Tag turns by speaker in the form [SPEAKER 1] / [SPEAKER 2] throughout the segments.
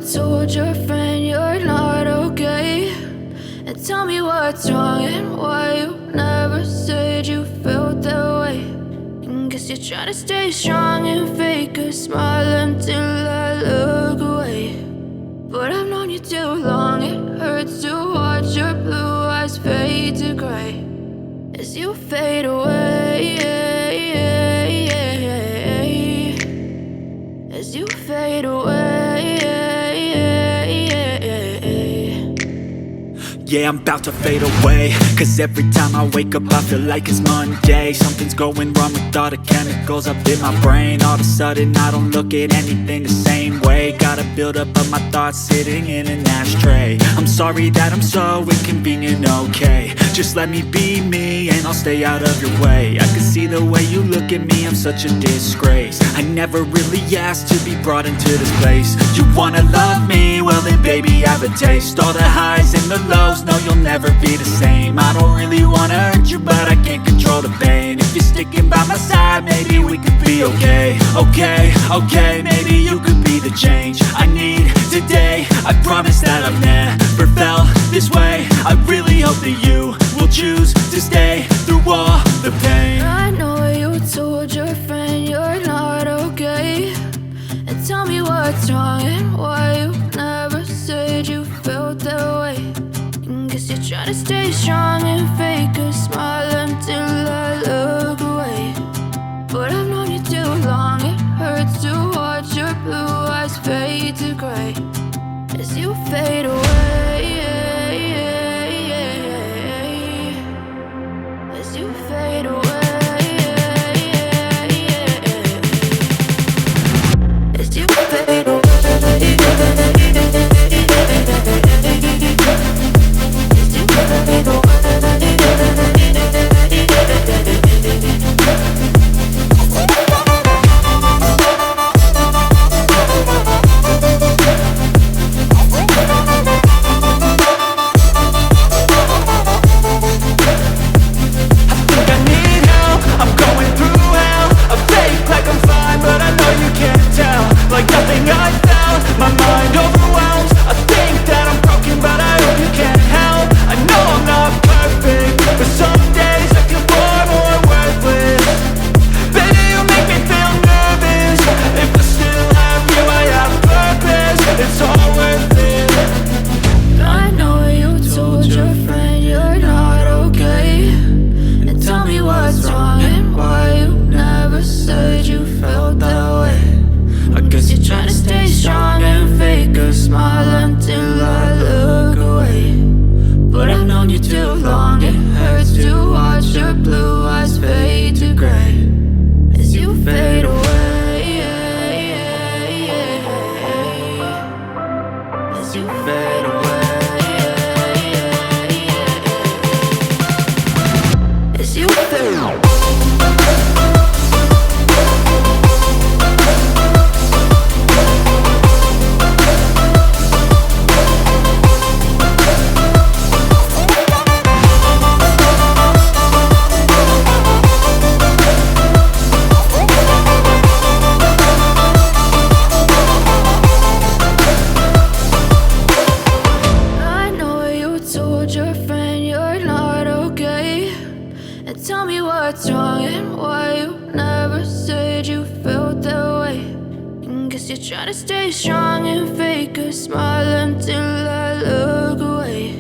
[SPEAKER 1] told your friend you're not okay, and tell me what's wrong and why you never said you felt that way. And guess you're trying to stay strong and fake a smile until I look away. But I've known you too long, it hurts to watch your blue eyes fade to gray as you fade away, as you fade away.
[SPEAKER 2] Yeah, I'm about to fade away, cause every time I wake up I feel like it's Monday. Something's going wrong with all the chemicals up in my brain. All of a sudden I don't look at anything the same way. Got a buildup of my thoughts sitting in an ashtray. I'm sorry that I'm so inconvenient, okay. Just let me be me and I'll stay out of your way. I can see the way you look at me, I'm such a disgrace. I never really asked to be brought into this place. You wanna love me? Well then baby, have a taste. All the highs and the lows, no, you'll never be the same. I don't really wanna hurt you, but I can't control the pain. If you're sticking by my side, maybe we could be okay. Okay, maybe you could be the change I need today. I promise that I've never felt this way. I really hope that you will choose to stay through all the pain.
[SPEAKER 1] I know you told your friend you're not okay, and tell me what's wrong and why you never said you felt that way. Guess you're trying to stay strong and fake a smile until I look away. But I've known you too long, it hurts to watch your blue eyes fade to gray as you fade away, as you fade away, as you fade away. Try to stay strong and fake a smile until I look away.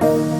[SPEAKER 1] you.